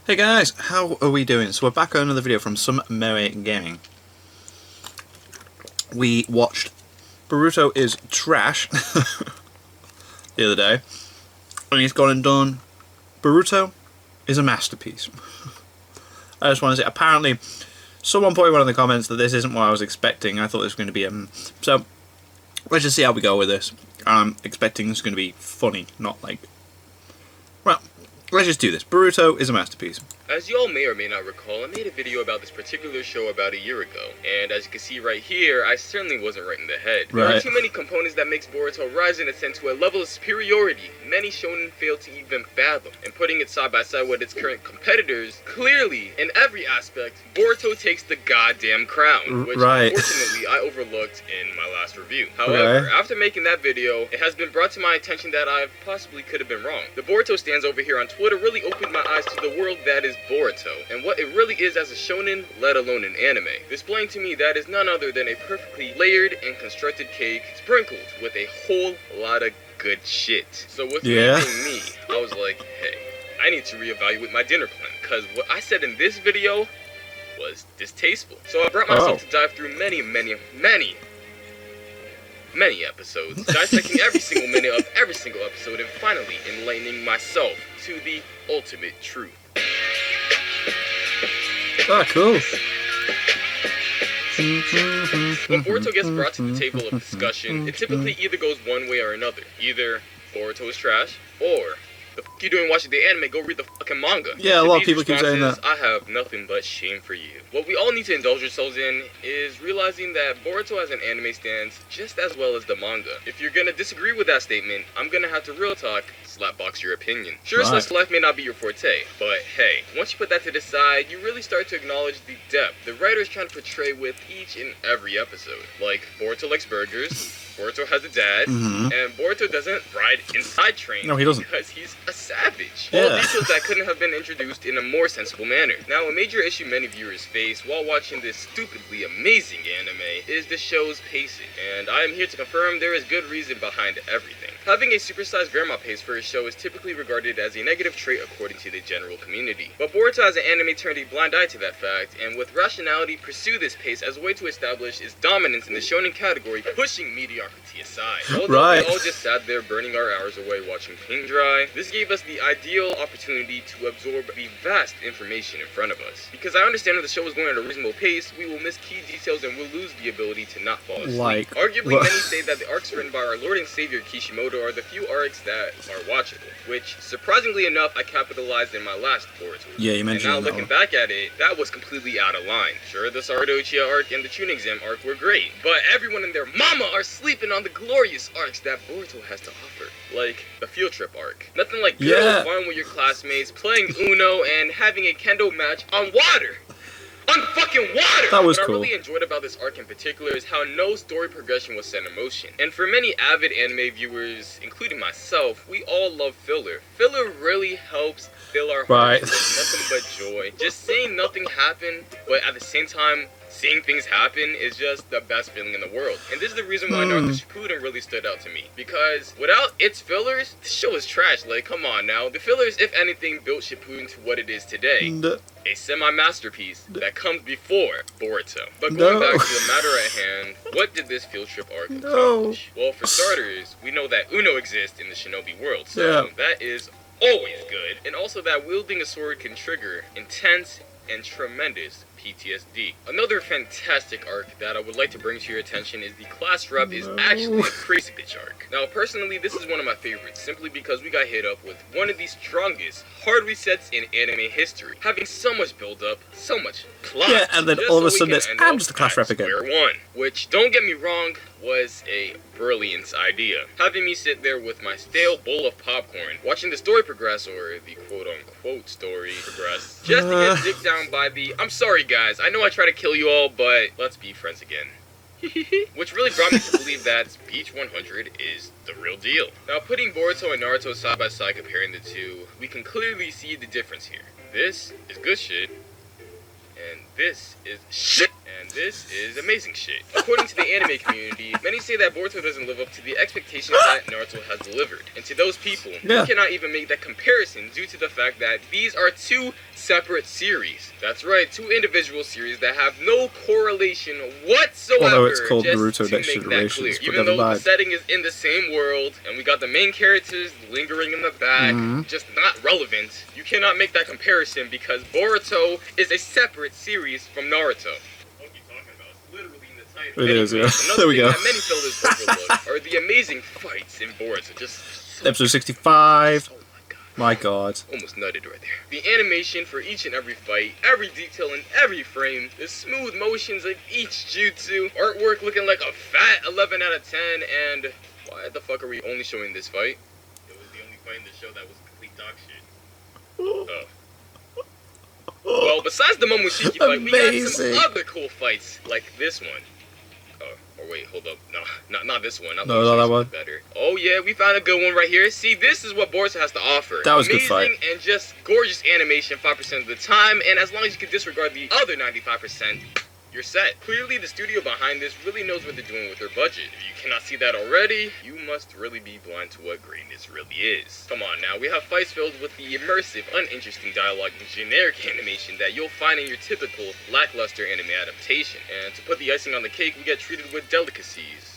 Hey guys, how are we doing? So we're back on another video from Some Merry Gaming. We watched Boruto is Trash the other day, and he's gone and done Boruto is a masterpiece. I just want to say, apparently someone pointed out in the comments that this isn't what I was expecting. I thought this was going to be so let's just see how we go with this. I'm expecting this is going to be funny, not like, well, let's just do this. Boruto is a masterpiece. As you all may or may not recall, I made a video about this particular show about a year ago, and as you can see right here, I certainly wasn't right in the head. There are too many components that makes Boruto rise in a sense to a level of superiority many shonen fail to even fathom, and putting it side by side with its current competitors, clearly, in every aspect, Boruto takes the goddamn crown, which unfortunately I overlooked in my last review. However, after making that video, it has been brought to my attention that I possibly could have been wrong. The Boruto stands over here on Twitter really opened my eyes to the world that is Boruto, and what it really is as a shonen, let alone an anime, displaying to me that is none other than a perfectly layered and constructed cake sprinkled with a whole lot of good shit. So with me being me, I was like, hey, I need to reevaluate my dinner plan, because what I said in this video was distasteful. So I brought myself to dive through many episodes, dissecting every single minute of every single episode, and finally enlightening myself to the ultimate truth. Ah, cool. When Boruto gets brought to the table of discussion, it typically either goes one way or another. Either Boruto is trash, or the f*** you doing watching the anime, go read the fucking manga. Yeah, a lot of people keep saying that. I have nothing but shame for you. What we all need to indulge ourselves in is realizing that Boruto as an anime stands just as well as the manga. If you're gonna disagree with that statement, I'm gonna have to real talk, slapbox your opinion. Sure, slice of life may not be your forte, but hey, once you put that to the side, you really start to acknowledge the depth the writer is trying to portray with each and every episode. Like, Boruto likes burgers, Boruto has a dad, and Boruto doesn't ride inside trains. No, he doesn't. Because he's a savage. All details that couldn't have been introduced in a more sensible manner. Now, a major issue many viewers face while watching this stupidly amazing anime is the show's pacing, and I am here to confirm there is good reason behind everything. Having a supersized grandma pace for a show is typically regarded as a negative trait according to the general community. But Boruto as an anime turned a blind eye to that fact, and with rationality pursue this pace as a way to establish its dominance in the shonen category, pushing mediocrity aside. Although we all just sat there burning our hours away watching paint dry, this gave us the ideal opportunity to absorb the vast information in front of us. Because I understand if the show is going at a reasonable pace, we will miss key details and we'll lose the ability to not fall asleep. Arguably, many say that the arcs written by our Lord and Savior Kishimoto are the few arcs that are watchable, which, surprisingly enough, I capitalized in my last Boruto. Yeah, you mentioned that. And now looking back at it, that was completely out of line. Sure, the Sarado Uchiha arc and the Chunin exam arc were great, but everyone and their mama are sleeping on the glorious arcs that Boruto has to offer. Like the field trip arc. Nothing like good fun with your classmates, playing Uno, and having a kendo match on water. On fucking water! That was cool. What I really enjoyed about this arc in particular is how no story progression was set in motion. And for many avid anime viewers, including myself, we all love filler. Filler really helps fill our hearts with nothing but joy. Just seeing nothing happen, but at the same time, seeing things happen is just the best feeling in the world. And this is the reason why Naruto Shippuden really stood out to me. Because without its fillers, the show is trash. Like, come on now. The fillers, if anything, built Shippuden to what it is today. A semi-masterpiece that comes before Boruto. But going back to the matter at hand, what did this field trip arc accomplish? Well, for starters, we know that Uno exists in the shinobi world. So that is always good. And also that wielding a sword can trigger intense and tremendous PTSD. Another fantastic arc that I would like to bring to your attention is the class rep is actually a crazy bitch arc. Now personally, this is one of my favorites simply because we got hit up with one of the strongest hard resets in anime history, having so much build up, so much plot. Yeah, and then all of a sudden it's I'm just the class rep again. Square one, which, don't get me wrong, was a brilliant idea. Having me sit there with my stale bowl of popcorn, watching the story progress, or the quote-unquote story progress, just to get dicked down by the, I'm sorry guys, I know I try to kill you all, but let's be friends again. Which really brought me to believe that Beach 100 is the real deal. Now, putting Boruto and Naruto side by side, comparing the two, we can clearly see the difference here. This is good shit, and this is shit, and this is amazing shit. According to the anime community, many say that Boruto doesn't live up to the expectations that Naruto has delivered. And to those people, we cannot even make that comparison due to the fact that these are two separate series. That's right, 2 individual series that have no correlation whatsoever. Although it's called just Boruto to Next make that Generations, clear. but Even never though the mind. setting is in the same world, and we got the main characters lingering in the back, just not relevant, you cannot make that comparison because Boruto is a separate series from Naruto. What are you talking about? It's literally in the title. It is, yeah. Another There we thing go. that many fillers overlook are the amazing fights in Boruto. Just Episode 65. oh my god. My god. Almost nutted right there. The animation for each and every fight, every detail in every frame, the smooth motions of each jutsu, artwork looking like a fat 11 out of 10, and why the fuck are we only showing this fight? It was the only fight in the show that was complete dog shit. Oh. Well, besides the Momoshiki fight, we got Amazing. some other cool fights, like this one. Oh, or wait, hold up. No, not this one. No, not that one. Better. Oh yeah, we found a good one right here. See, this is what Boruto has to offer. That was a good Amazing fight. and just gorgeous animation 5% of the time, and as long as you can disregard the other 95%, you're set. Clearly, the studio behind this really knows what they're doing with their budget. If you cannot see that already, you must really be blind to what greatness really is. Come on now, we have fights filled with the immersive, uninteresting dialogue and generic animation that you'll find in your typical lackluster anime adaptation. And to put the icing on the cake, we get treated with delicacies.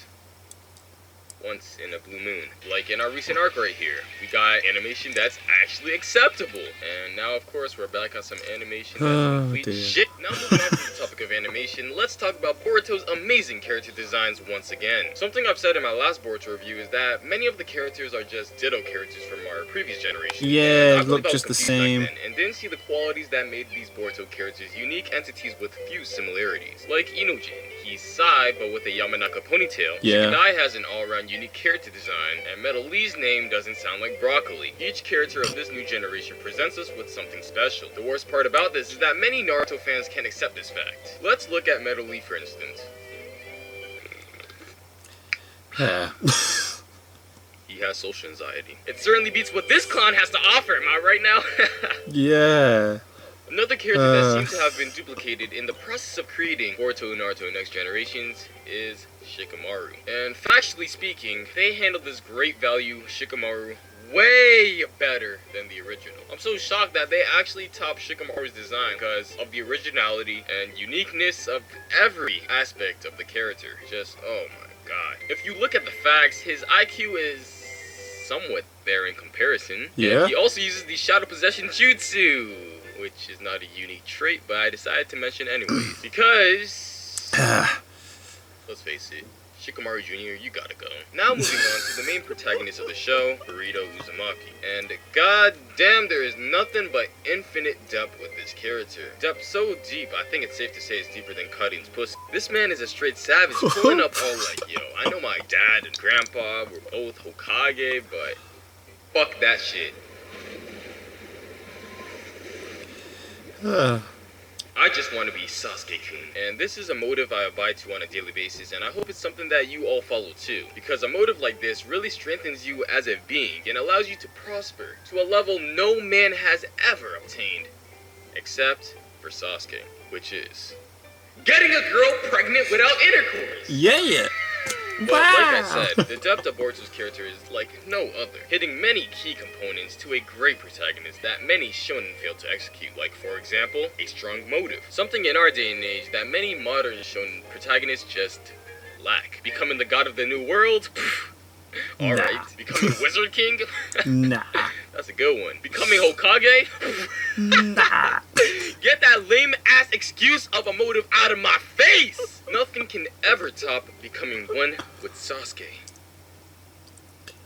Once in a blue moon. Like in our recent arc right here. We got animation that's actually acceptable. And now, of course, we're back on some animation that's complete dear. shit. Now moving on to the topic of animation, let's talk about Boruto's amazing character designs once again. Something I've said in my last Boruto review is that many of the characters are just ditto characters from our previous generation. Yeah, And I look believe I was just the confused back same. then and didn't see the qualities that made these Boruto characters unique entities with few similarities. Like Inojin. He's Sai, but with a Yamanaka ponytail. Yeah. Shikadai has an all-around unique character design, and Metal Lee's name doesn't sound like broccoli. Each character of this new generation presents us with something special. The worst part about this is that many Naruto fans can't accept this fact. Let's look at Metal Lee, for instance. Yeah. He has social anxiety. It certainly beats what this clown has to offer, am I right now? Yeah. Another character that seems to have been duplicated in the process of creating Boruto Naruto Next Generations is Shikamaru. And factually speaking, they handled this great value Shikamaru way better than the original. I'm so shocked that they actually topped Shikamaru's design because of the originality and uniqueness of every aspect of the character. Just, oh my god. If you look at the facts, his IQ is somewhat there in comparison. Yeah. And he also uses the Shadow Possession Jutsu, which is not a unique trait, but I decided to mention anyways. Because, let's face it, Shikamaru Jr., you gotta go. Now moving on to the main protagonist of the show, Boruto Uzumaki. And god damn, there is nothing but infinite depth with this character. Depth so deep, I think it's safe to say it's deeper than Cutting's pussy. This man is a straight savage, pulling up all like, yo, I know my dad and grandpa were both Hokage, but fuck that shit. I just want to be Sasuke-kun. And this is a motive I abide to on a daily basis, and I hope it's something that you all follow too. Because a motive like this really strengthens you as a being and allows you to prosper to a level no man has ever obtained. Except for Sasuke, which is getting a girl pregnant without intercourse. Yeah. But like I said, the depth of Boruto's character is like no other, hitting many key components to a great protagonist that many shonen fail to execute, like for example, a strong motive. Something in our day and age that many modern shonen protagonists just lack. Becoming the god of the new world? Alright. Becoming Wizard King? Nah. That's a good one. Becoming Hokage? Nah. Get that lame ass excuse of a motive out of my face! Nothing can ever top becoming one with Sasuke.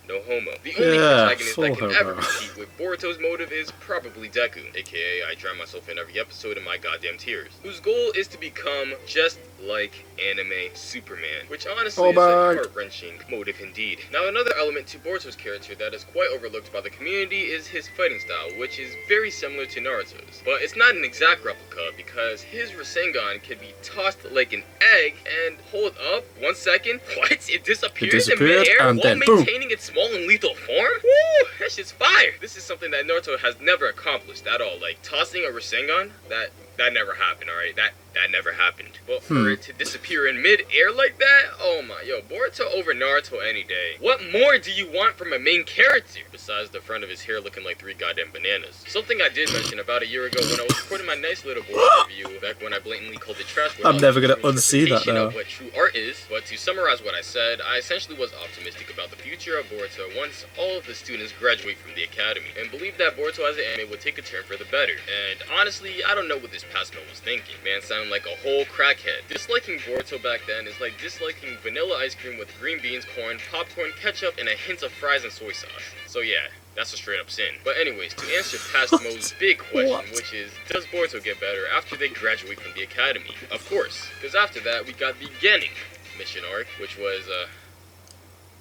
No homo. The only protagonist that can ever compete with Boruto's motive is probably Deku, aka I drown myself in every episode in my goddamn tears, whose goal is to become just like anime Superman, which honestly is a heart-wrenching motive indeed. Now another element to Boruto's character that is quite overlooked by the community is his fighting style, which is very similar to Naruto's. But it's not an exact replica because his Rasengan can be tossed like an egg and hold up 1 second. What? It disappears in midair and while then boom. maintaining its small and lethal form? Woo! That shit's fire! This is something that Naruto has never accomplished at all. Like tossing a Rasengan, that never happened, alright? That that never happened. But for it to disappear in mid-air like that, oh my, yo, Boruto over Naruto any day. What more do you want from a main character besides the front of his hair looking like 3 goddamn bananas? Something I did mention about a year ago when I was recording my nice little Boruto review, back when I blatantly called it trash. I'm never gonna unsee that now. Of what true art is. But to summarize what I said, I essentially was optimistic about the future of Boruto once all of the students graduate from the academy, and believed that Boruto as an anime would take a turn for the better. And honestly, I don't know what this past man was thinking. Man sounded like a whole crackhead. Disliking Boruto back then is like disliking vanilla ice cream with green beans, corn, popcorn, ketchup, and a hint of fries and soy sauce. So yeah, that's a straight up sin. But anyways, to answer past Mo's big question, which is, does Boruto get better after they graduate from the academy? Of course, because after that we got the Genin mission arc, which was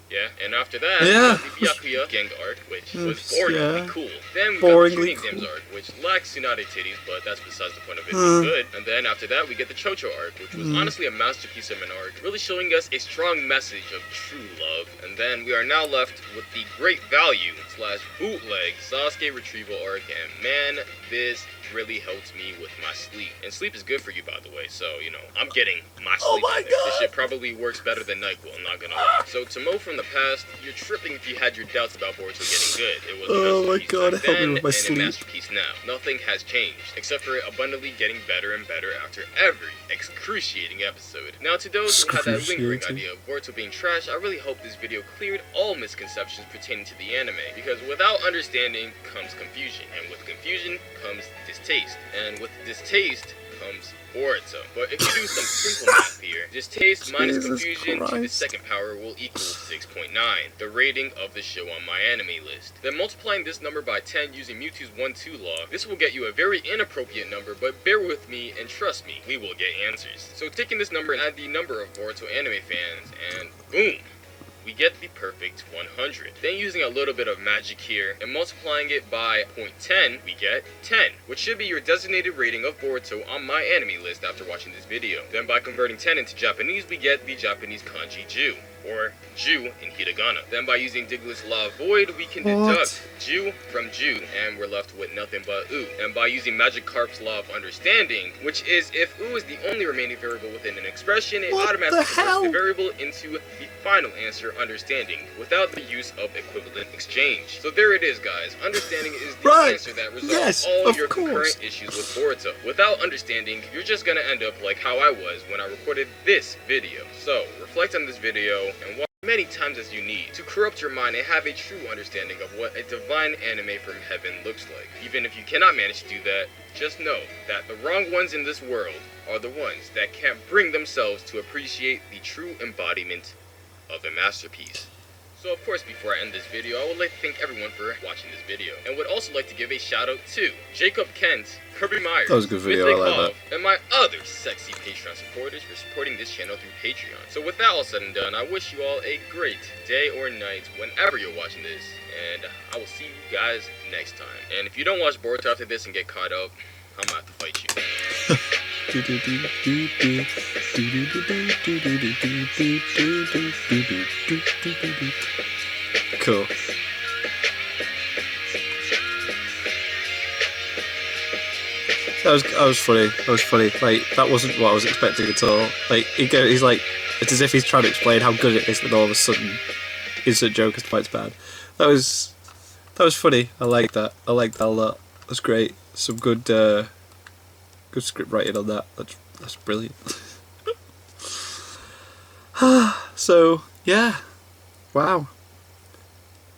yeah, and after that, we got the Byakuya gang arc, which was boringly cool. Then we got the Shooting Games arc, which lacks Tsunade titties, but that's besides the point of it being good. And then after that, we get the Chocho arc, which was honestly a masterpiece of an arc, really showing us a strong message of true love. And then we are now left with the great value / bootleg Sasuke retrieval arc, and man, this really helps me with my sleep. And sleep is good for you, by the way, so, you know, I'm getting my sleep. Oh my God. This shit probably works better than NyQuil, I'm not gonna lie. So, to Mo from the past, you're tripping if you had your doubts about Boruto getting good. It was a masterpiece back then, and a masterpiece now. Nothing has changed, except for it abundantly getting better and better after every excruciating episode. Now, to those who had that lingering idea of Boruto being trash, I really hope this video cleared all misconceptions pertaining to the anime, because without understanding comes confusion, and with confusion comes distaste, and with distaste comes Boruto. But if you do some simple math here, distaste minus confusion to the second power will equal 6.9, the rating of the show on my anime list. Then multiplying this number by 10 using Mewtwo's 1-2 law, this will get you a very inappropriate number, but bear with me and trust me, we will get answers. So taking this number and add the number of Boruto anime fans, and boom! We get the perfect 100. Then using a little bit of magic here and multiplying it by 0.10, we get 10, which should be your designated rating of Boruto on my anime list after watching this video. Then by converting 10 into Japanese, we get the Japanese kanji Ju, or Ju in hiragana. Then by using Digley's Law of Void, we can deduct Ju from Ju, and we're left with nothing but U. And by using Magikarp's Law of Understanding, which is if U is the only remaining variable within an expression, it automatically converts the variable into the final answer, understanding, without the use of equivalent exchange. So there it is, guys. Understanding is the answer that resolves all your concurrent issues with Boruto. Without understanding, you're just gonna end up like how I was when I recorded this video. So reflect on this video and watch many times as you need to corrupt your mind and have a true understanding of what a divine anime from heaven looks like. Even if you cannot manage to do that, just know that the wrong ones in this world are the ones that can't bring themselves to appreciate the true embodiment of a masterpiece. So of course, before I end this video, I would like to thank everyone for watching this video, and would also like to give a shout out to Jacob Kent, Kirby Myers, that was a good video, I like that, and my other sexy Patreon supporters for supporting this channel through Patreon. So with that all said and done, I wish you all a great day or night whenever you're watching this, and I will see you guys next time. And if you don't watch Boruto after this and get caught up, I'm gonna have to fight you. Cool. That was funny. That was funny. Like, that wasn't what I was expecting at all. Like, he's like, it's as if he's trying to explain how good it is, then all of a sudden, instant joke as to why it's bad. That was funny. I like that. I like that a lot. That's great. Some good script writing on that. That's brilliant. So yeah, wow.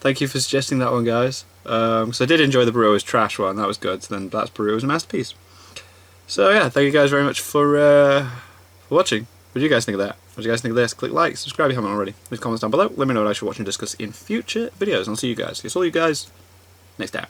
Thank you for suggesting that one, guys. So I did enjoy the Boruto's trash one. That was good. So then that's Boruto's masterpiece. So yeah, thank you guys very much for watching. What do you guys think of that? What do you guys think of this? Click like, subscribe if you haven't already. Leave comments down below. Let me know what I should watch and discuss in future videos. And I'll see you guys. I'll see you guys next time.